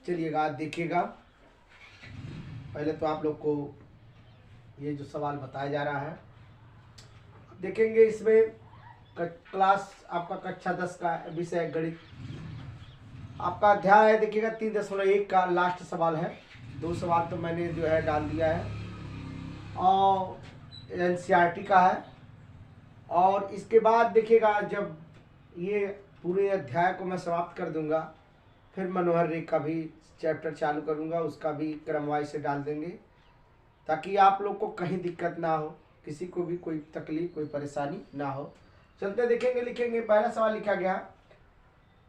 चलिएगा देखिएगा। पहले तो आप लोग को ये जो सवाल बताया जा रहा है देखेंगे। इसमें क्लास आपका कक्षा 10 का विषय गणित आपका अध्याय है। देखिएगा 3.1 का लास्ट सवाल है। 2 सवाल तो मैंने जो है डाल दिया है और एनसीईआरटी का है। और इसके बाद देखिएगा जब ये पूरे अध्याय को मैं समाप्त कर दूंगा फिर मनोहर रे का भी चैप्टर चालू करूंगा, उसका भी क्रमवार से डाल देंगे ताकि आप लोग को कहीं दिक्कत ना हो, किसी को भी कोई तकलीफ कोई परेशानी ना हो। चलते देखेंगे। लिखेंगे पहला सवाल लिखा गया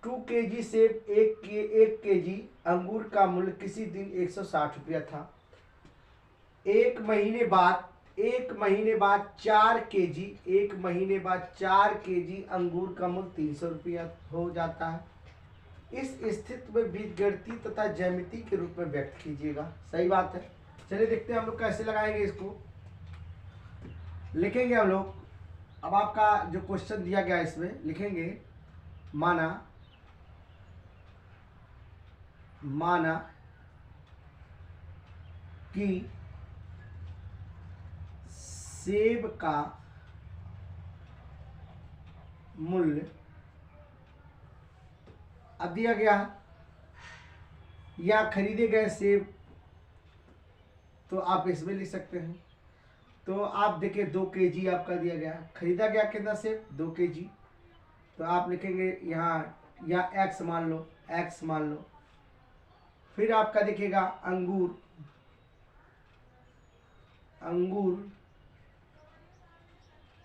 2 kg सेब 1 kg अंगूर का मूल्य किसी दिन 160 रुपया था। एक महीने बाद 4 kg 1 महीने बाद 4 kg अंगूर का मूल्य 300 रुपया हो जाता है। इस स्थिति में बीजगणितीय तथा ज्यामिति के रूप में व्यक्त कीजिएगा। सही बात है। चलिए देखते हैं हम लोग कैसे लगाएंगे इसको। लिखेंगे हम लोग। अब आपका जो क्वेश्चन दिया गया इसमें लिखेंगे माना कि सेब का मूल्य अब दिया गया या खरीदे गए सेब, तो आप इसमें लिख सकते हैं। तो आप देखिए 2 kg आपका दिया गया, खरीदा गया कितना सेब 2 kg, तो आप लिखेंगे यहाँ या x मान लो। फिर आपका देखिएगा अंगूर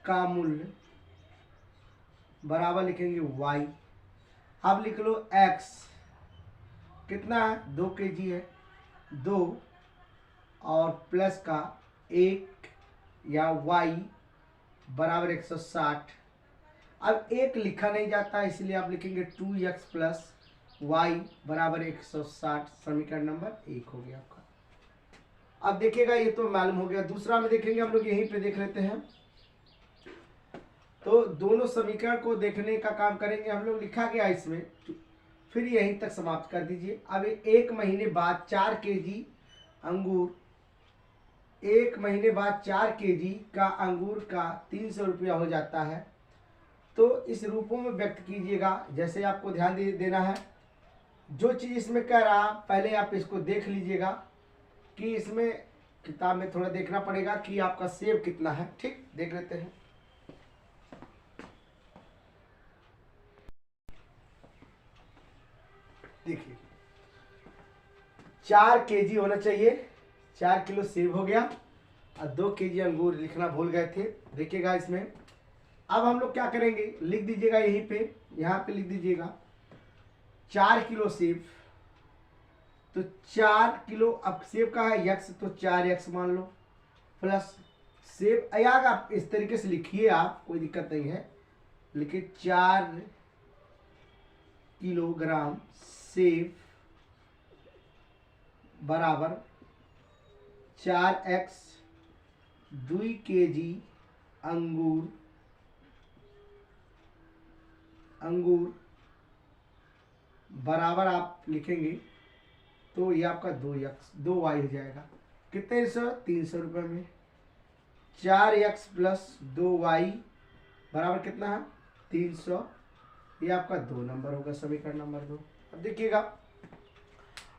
का मूल्य बराबर लिखेंगे y। अब लिख लो x कितना है 2 kg है 2 और प्लस का 1 या y बराबर 160। अब 1 लिखा नहीं जाता इसलिए आप लिखेंगे 2x प्लस y बराबर 160। समीकरण नंबर 1 हो गया आपका। अब देखिएगा ये तो मालूम हो गया। दूसरा में देखेंगे हम लोग, यहीं पे देख लेते हैं। तो दोनों समीकरण को देखने का काम करेंगे हम लोग। लिखा गया इसमें, फिर यहीं तक समाप्त कर दीजिए। अब 1 महीने बाद 4 kg अंगूर 1 महीने बाद 4 kg का अंगूर का 300 रुपया हो जाता है। तो इस रूपों में व्यक्त कीजिएगा। जैसे आपको ध्यान देना है, जो चीज़ इसमें कह रहा पहले आप इसको देख लीजिएगा कि इसमें किताब में थोड़ा देखना पड़ेगा कि आपका सेब कितना है। ठीक, देख लेते हैं। देखिए 4 kg होना चाहिए, 4 किलो सेब हो गया और 2 kg अंगूर लिखना भूल गए थे। देखिएगा इसमें अब हम लोग क्या करेंगे, लिख दीजिएगा यहीं पे, यहाँ पे लिख दीजिएगा 4 किलो सेब। तो 4 किलो, अब सेब का है x तो 4x मान लो प्लस सेब आएगा। आप इस तरीके से लिखिए, आप कोई दिक्कत नहीं है। लिखिए 4 किलोग्राम सेब बराबर 4x 2 kg अंगूर बराबर आप लिखेंगे तो ये आपका 2y हो जाएगा। कितने 300 रुपये में 4x प्लस 2y बराबर कितना है 300। ये आपका 2 नंबर होगा, समीकरण नंबर 2। अब देखिएगा,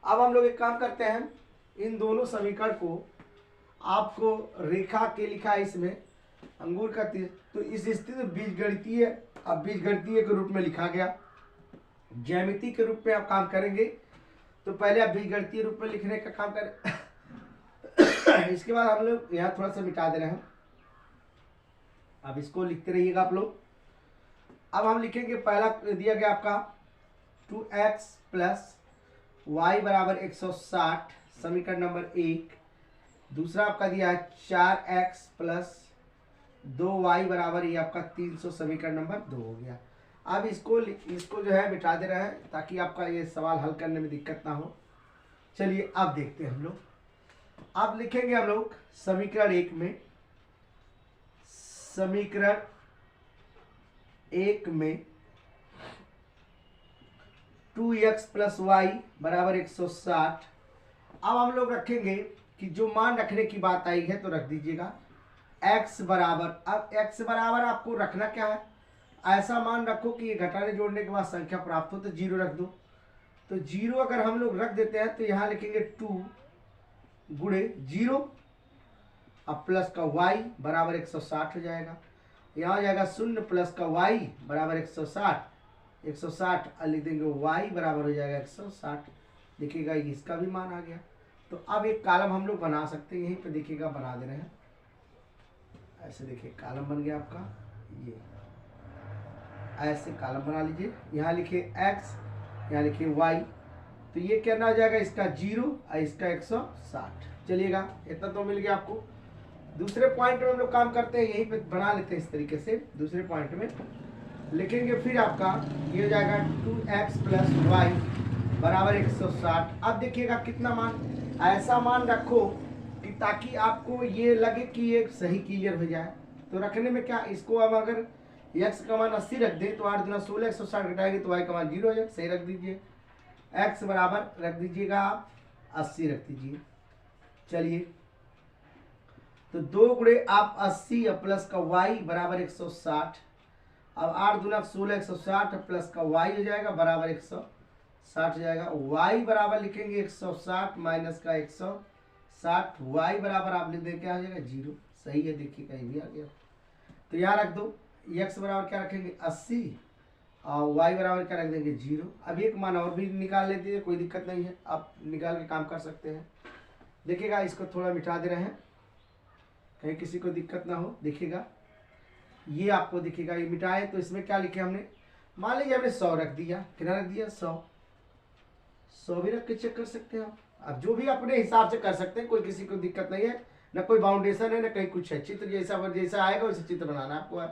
अब हम लोग एक काम करते हैं, इन दोनों समीकरण को आपको रेखा के लिखा है इसमें अंगूर का 30, तो इस स्थिति में बीजगणितीय, अब बीजगणितीय के रूप में लिखा गया। ज्यामिति के रूप में आप काम करेंगे तो पहले आप बीजगणितीय रूप में लिखने का काम करें। इसके बाद हम लोग यहाँ थोड़ा सा मिटा दे रहे हैं, अब इसको लिखते रहिएगा आप लोग। अब हम लिखेंगे, पहला दिया गया आपका 2x प्लस y बराबर 160 समीकरण नंबर 1। दूसरा आपका दिया है 4x प्लस 2y बराबर ये आपका 300 समीकरण नंबर 2 हो गया। अब इसको जो है मिटा दे रहे हैं ताकि आपका ये सवाल हल करने में दिक्कत ना हो। चलिए अब देखते हैं हम लोग। अब लिखेंगे हम लोग समीकरण 1 में, 2x प्लस वाई बराबर 160। अब हम लोग रखेंगे कि जो मान रखने की बात आई है तो रख दीजिएगा x बराबर। अब x बराबर आपको रखना क्या है, ऐसा मान रखो कि ये घटाने जोड़ने के बाद संख्या प्राप्त हो तो 0 रख दो। तो 0 अगर हम लोग रख देते हैं तो यहाँ लिखेंगे 2 गुणे 0 अब प्लस का y बराबर 160 हो जाएगा। यहाँ हो जाएगा 0 प्लस का y बराबर 160 और लिख देंगे y बराबर हो जाएगा 160। देखिएगा इसका भी मान आ गया। तो अब एक कॉलम हम लोग बना सकते हैं, यहीं पे देखिएगा बना दे रहे हैं। ऐसे देखिए कॉलम बन गया आपका, ये ऐसे कॉलम बना लीजिए। यहाँ लिखिए x, यहाँ लिखिए y, तो ये क्या ना हो जाएगा, इसका 0 और इसका 160। चलिएगा इतना तो मिल गया आपको। दूसरे पॉइंट में हम लोग काम करते हैं, यहीं पे बना लेते हैं इस तरीके से। दूसरे पॉइंट में लिखेंगे फिर आपका ये हो जाएगा 2x प्लस वाई बराबर 160। अब देखिएगा कितना मान, ऐसा मान रखो कि ताकि आपको ये लगे कि ये सही क्लियर हो जाए। तो रखने में क्या, इसको अब अगर x का मान 80 रख दें तो 8 दूना 16, 160 घटाएंगे तो y का मान 0 हो जाए। सही रख दीजिए, x बराबर रख दीजिएगा आप 80 रख दीजिए। चलिए तो 2 गुणे आप 80 प्लस का y बराबर 160। अब 8 दूना 16, 160 प्लस का y हो जाएगा बराबर 160 हो जाएगा। y बराबर लिखेंगे 160 माइनस का 160, y बराबर आप लिख दें क्या हो जाएगा 0। सही है, देखिए कहीं भी आ गया। तो यहाँ रख दो, x बराबर क्या रखेंगे 80 और y बराबर क्या रख देंगे 0। अब एक मान और भी निकाल लेते हैं, कोई दिक्कत नहीं है, आप निकाल के काम कर सकते हैं। देखिएगा इसको थोड़ा मिटा दे रहे हैं, कहीं किसी को दिक्कत ना हो। देखिएगा ये आपको दिखेगा, ये मिटाए तो इसमें क्या लिखे हमने, मान लीजिए हमने 100 रख दिया, कितना रख दिया 100 भी रख के चेक कर सकते हैं आप। अब जो भी अपने हिसाब से कर सकते हैं, कोई किसी को दिक्कत नहीं है, ना कोई बाउंडेशन है ना कहीं कुछ है। चित्र जैसा आएगा वैसे चित्र बनाना आपको है।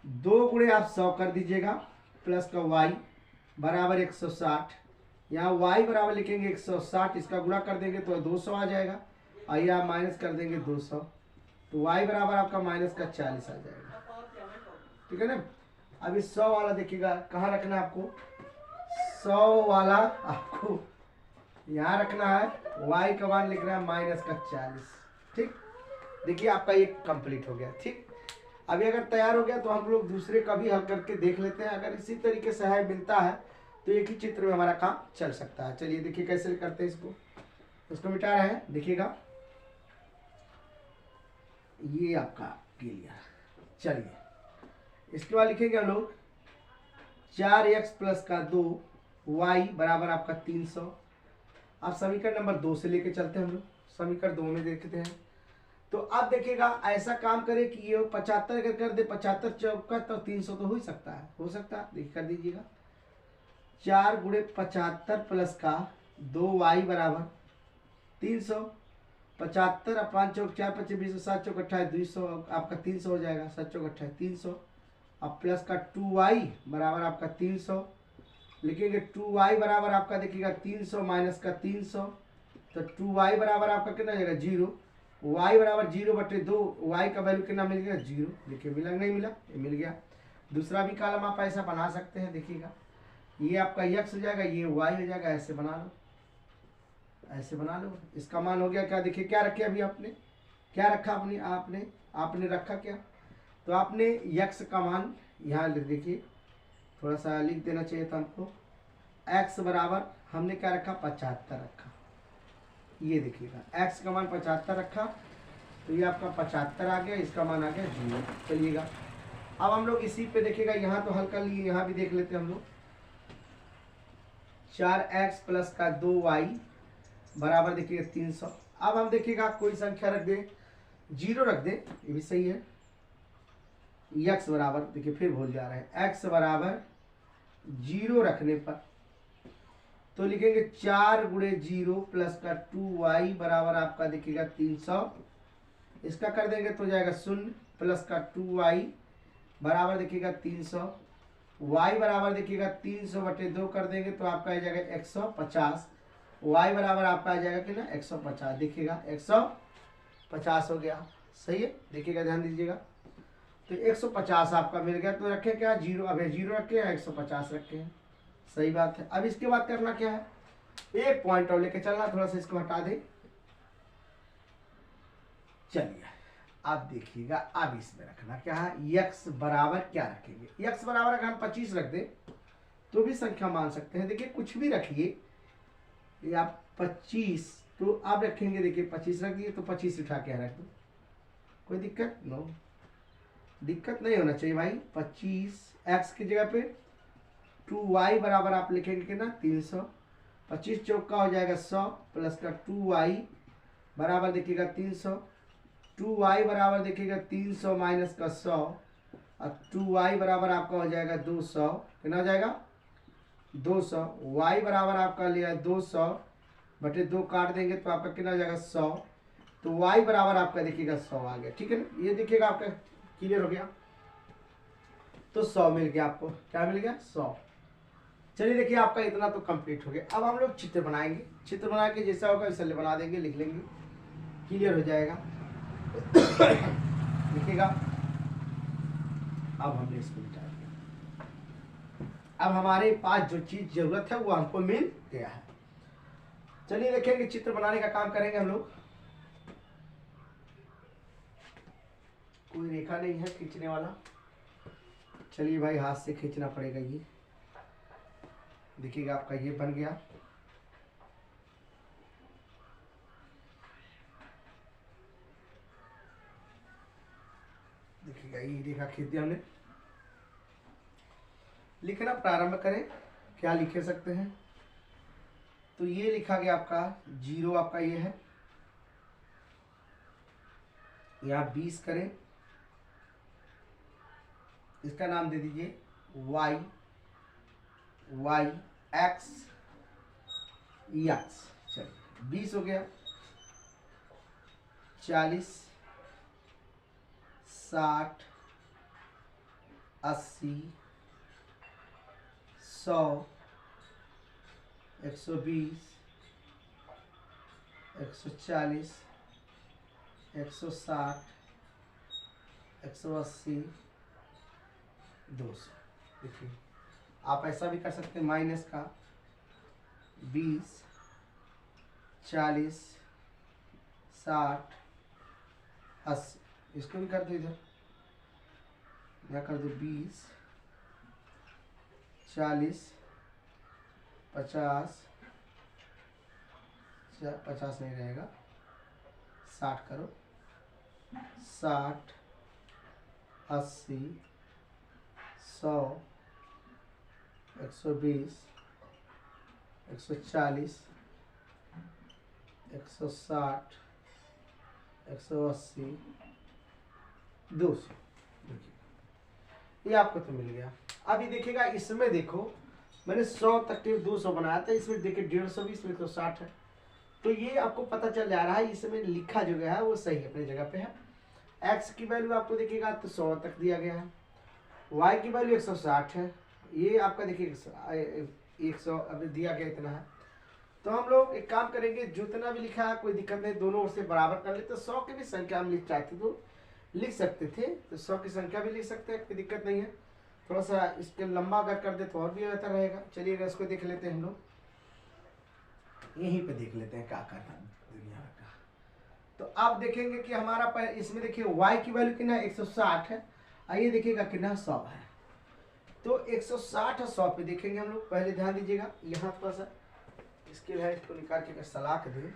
2 गुणे आप 100 कर दीजिएगा प्लस का y बराबर 160। यहाँ y बराबर लिखेंगे 160, इसका गुणा कर देंगे तो 200 आ जाएगा और यहाँ माइनस कर देंगे 200, तो y बराबर आपका माइनस का 40 आ जाएगा। ठीक है ना। अब इस 100 वाला देखिएगा कहाँ रखना है आपको, 100 वाला आपको यहाँ रखना है, y का मान लिखना है माइनस का 40। ठीक, देखिए आपका ये कंप्लीट हो गया। ठीक, अभी अगर तैयार हो गया तो हम लोग दूसरे का भी हल करके देख लेते हैं। अगर इसी तरीके से है मिलता है तो एक ही चित्र में हमारा काम चल सकता है। चलिए देखिए कैसे करते हैं इसको मिटा रहे हैं। देखिएगा ये आपका क्लियर। चलिए इसके बाद लिखेंगे हम लोग 4x प्लस का 2 y बराबर आपका 300। अब समीकरण नंबर 2 से लेके चलते हैं हम लोग, समीकरण 2 में देखते हैं। तो अब देखिएगा ऐसा काम करे कि ये 75 अगर कर दे, 75 चौका तो 300 तो हो ही सकता है, हो सकता है। देखिए कर दीजिएगा 4 गुणे 75 प्लस का 2y बराबर 300। 75 और 5 चौक 4 25 20 7 चौक 28 200 आपका 300 हो जाएगा। 7 चौक 28 300। अब प्लस का 2y बराबर आपका 300 लिखेंगे। 2y बराबर आपका देखिएगा 300 माइनस का 300, तो 2y बराबर आपका कितना हो जाएगा 0। y बराबर 0/2, y का वैल्यू कितना मिल गया 0। देखिए मिला नहीं मिला, ये मिल गया। दूसरा भी कॉलम आप ऐसा बना सकते हैं। देखिएगा ये आपका x हो जाएगा, ये y हो जाएगा। ऐसे बना लो, ऐसे बना लो। इसका मान हो गया क्या, देखिए क्या रखे अभी आपने, क्या रखा आपने रखा क्या, तो आपने x का मान यहाँ देखिए थोड़ा सा लिख देना चाहिए था हमको। x बराबर हमने क्या रखा 75 रखा। ये देखिएगा x का मान 75 रखा, तो ये आपका 75 आ गया, इसका मान आ गया 0। चलिएगा अब हम लोग इसी पे देखिएगा, यहाँ तो हल कर लिए, यहाँ भी देख लेते हैं हम लोग। 4x प्लस का 2y बराबर देखिएगा 300। अब हम देखिएगा कोई संख्या रख दें, 0 रख दें, ये भी सही है। x बराबर देखिए फिर भूल जा रहे हैं, x बराबर 0 रखने पर तो लिखेंगे 4 गुणे 0 प्लस का 2y बराबर आपका देखिएगा 300। इसका कर देंगे तो जाएगा 0 प्लस का 2y बराबर देखिएगा 300। y बराबर देखिएगा 300/2 कर देंगे तो आपका आ जाएगा 150। y बराबर आपका आ जाएगा कि ना 150। देखिएगा 150 हो गया। सही है, देखिएगा ध्यान दीजिएगा। तो 150 आपका मिल गया। तो रखें क्या 0, अब 0 रखे हैं 150 रखे हैं। सही बात है। अब इसके बाद करना क्या है, एक पॉइंट और लेके चलना, थोड़ा सा इसको हटा दे। चलिए अब देखिएगा, अब इसमें रखना क्या है, x बराबर क्या रखेंगे, x बराबर अगर हम 25 रख दे तो भी संख्या मान सकते हैं। देखिए कुछ भी रखिए, या 25 तो आप रखेंगे, देखिए 25 रख दिए तो 25 उठा के रख दो, कोई दिक्कत नो, दिक्कत नहीं होना चाहिए भाई। 25 x की जगह पे 2y बराबर आप लिखेंगे कि ना 300, 25 चौका हो जाएगा 100 प्लस का 2y बराबर देखिएगा 300, 2y बराबर देखिएगा 300 माइनस का 100 और 2y बराबर आपका हो जाएगा 200, कितना हो जाएगा 200। y बराबर आपका लिया 200 बटे 2 काट देंगे तो आपका कितना हो जाएगा 100, तो y बराबर आपका देखिएगा 100 आ गया, ठीक है ना। ये देखिएगा आपका क्लियर हो गया, तो 100 मिल गया आपको, क्या मिल गया 100। चलिए देखिए आपका इतना तो कंप्लीट हो गया। अब हम लोग चित्र बनाएंगे, चित्र बना के जैसा होगा वैसा बना देंगे, लिख लेंगे, क्लियर हो जाएगा। देखिएगा अब हमने इसको मिटा दिया, अब हमारे पास जो चीज जरूरत है वो हमको मिल गया है। चलिए देखेंगे चित्र बनाने का काम करेंगे हम लोग। कोई रेखा नहीं है खींचने वाला, चलिए भाई हाथ से खींचना पड़ेगा। ये देखिएगा आपका ये बन गया, देखिएगा ये रेखा खींच दिया हमने। लिखना प्रारंभ करें, क्या लिखे सकते हैं, तो ये लिखा गया आपका 0 आपका ये है, यहाँ 20 करें, इसका नाम दे दीजिए y, y x x। चलिए 20 हो गया, 40 60 80 100 120 140 160 180 200। देखिए आप ऐसा भी कर सकते हैं, माइनस का 20 40 60 80, इसको भी कर दो इधर, या कर दो 20 40 50 50 नहीं रहेगा 60 करो, 60 80 100 120 140 160 180 200। देखिए ये आपको तो मिल गया। अभी देखिएगा इसमें देखो मैंने 100 तक के 200 बनाया था, इसमें देखिए 150 भी, इसमें 160 है, तो ये आपको पता चल जा रहा है इसमें लिखा जो गया है वो सही अपनी जगह पे है। x की वैल्यू आपको देखिएगा तो 100 तक दिया गया है, y की वैल्यू 160 है, ये आपका देखिए 100 अभी दिया गया इतना है। तो हम लोग एक काम करेंगे, जितना भी लिखा है कोई दिक्कत नहीं, दोनों ओर से बराबर कर ले, तो 100 की भी संख्या हम लिख चाहते तो लिख सकते थे, तो 100 की संख्या भी लिख सकते हैं, कोई दिक्कत नहीं है। थोड़ा सा इसके लंबा अगर कर दे तो और भी बेहतर रहेगा। चलिएगा इसको देख लेते हैं हम लोग, यहीं पे देख लेते हैं क्या करना दुनिया का। तो आप देखेंगे कि हमारा इसमें देखिए y की वैल्यू कितना 160 है, आइए देखिएगा कितना 100 है, तो 160 और 100 पे देखेंगे हम लोग। पहले ध्यान दीजिएगा यहाँ थोड़ा सा इसके है, इसको निकाल के अगर सलाख दें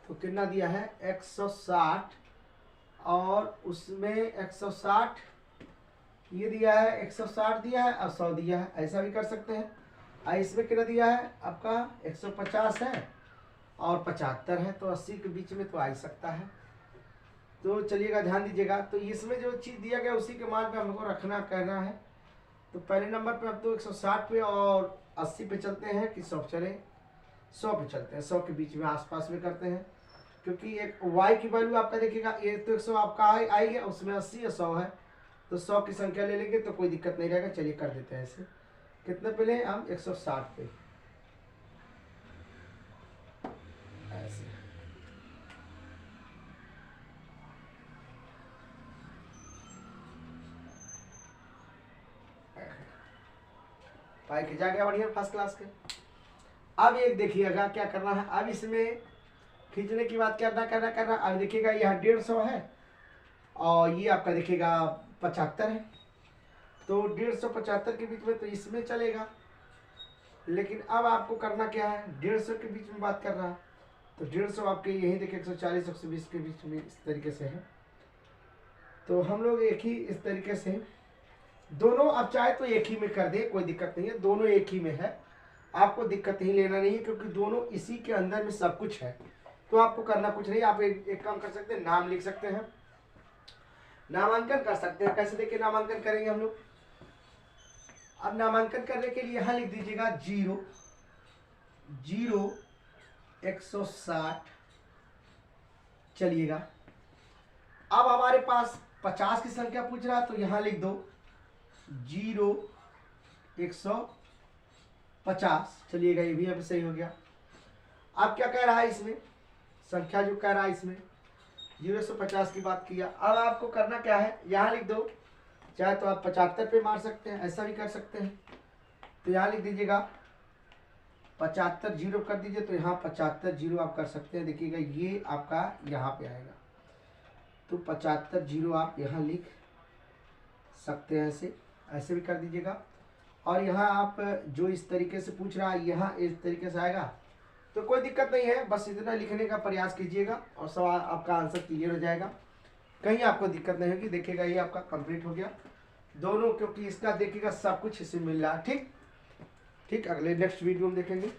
तो कितना दिया है 160, और उसमें 160 ये दिया है, 160 दिया है और 100 दिया है, ऐसा भी कर सकते हैं। और इसमें कितना दिया है आपका 150 है और 75 है, तो 80 के बीच में तो आ ही सकता है। तो चलिएगा ध्यान दीजिएगा, तो इसमें जो चीज़ दिया गया उसी के मान पे हमको रखना कहना है। तो पहले नंबर पे अब तो 160 पे और 80 पे चलते हैं कि 100 चले, 100 पे चलते हैं, 100 के बीच में आसपास में करते हैं, क्योंकि एक y की वैल्यू आपका देखिएगा ये तो 100 आपका आई गया, उसमें 80 या 100 है, तो 100 की संख्या ले लेंगे तो कोई दिक्कत नहीं रहेगा। चलिए कर देते हैं ऐसे, कितने पे लें हम 160 पे ऐसे, 5 खिंचा गया बढ़िया फर्स्ट क्लास के। अब एक देखिएगा क्या करना है, अब इसमें खींचने की बात करना। अब देखिएगा यह 150 है और ये आपका देखिएगा 75 है, तो 150-75 के बीच में तो इसमें चलेगा। लेकिन अब आपको करना क्या है, 150 के बीच में बात कर रहा, तो 150 आपके यही देखिए 140-120 के बीच में इस तरीके से है। तो हम लोग एक ही इस तरीके से दोनों, अब चाहे तो एक ही में कर दे, कोई दिक्कत नहीं है, दोनों एक ही में है, आपको दिक्कत ही लेना नहीं है, क्योंकि दोनों इसी के अंदर में सब कुछ है। तो आपको करना कुछ नहीं, आप एक काम कर सकते हैं, नाम लिख सकते हैं, नामांकन कर सकते हैं। कैसे देखिए नामांकन करेंगे हम लोग, अब नामांकन करने के लिए यहां लिख दीजिएगा 0 0 160। चलिएगा अब हमारे पास 50 की संख्या पूछ रहा है, तो यहां लिख दो 0 150। चलिएगा ये भी अब सही हो गया। अब क्या कह रहा है इसमें, संख्या जो कह रहा है इसमें 0 से 50 की बात किया। अब आपको करना क्या है, यहाँ लिख दो, चाहे तो आप 75 पे मार सकते हैं, ऐसा भी कर सकते हैं। तो यहाँ लिख दीजिएगा 75 0 कर दीजिए, तो यहाँ 75 0 आप कर सकते हैं। देखिएगा ये आपका यहाँ पे आएगा, तो 75 0 आप यहाँ लिख सकते हैं, ऐसे भी कर दीजिएगा। और यहाँ आप जो इस तरीके से पूछ रहा है यहाँ इस तरीके से आएगा, तो कोई दिक्कत नहीं है, बस इतना लिखने का प्रयास कीजिएगा और सवाल आपका आंसर क्लियर हो जाएगा, कहीं आपको दिक्कत नहीं होगी। देखिएगा ये आपका कंप्लीट हो गया दोनों, क्योंकि इसका देखिएगा सब कुछ इसमें मिल रहा है। ठीक, अगले नेक्स्ट वीडियो में देखेंगे।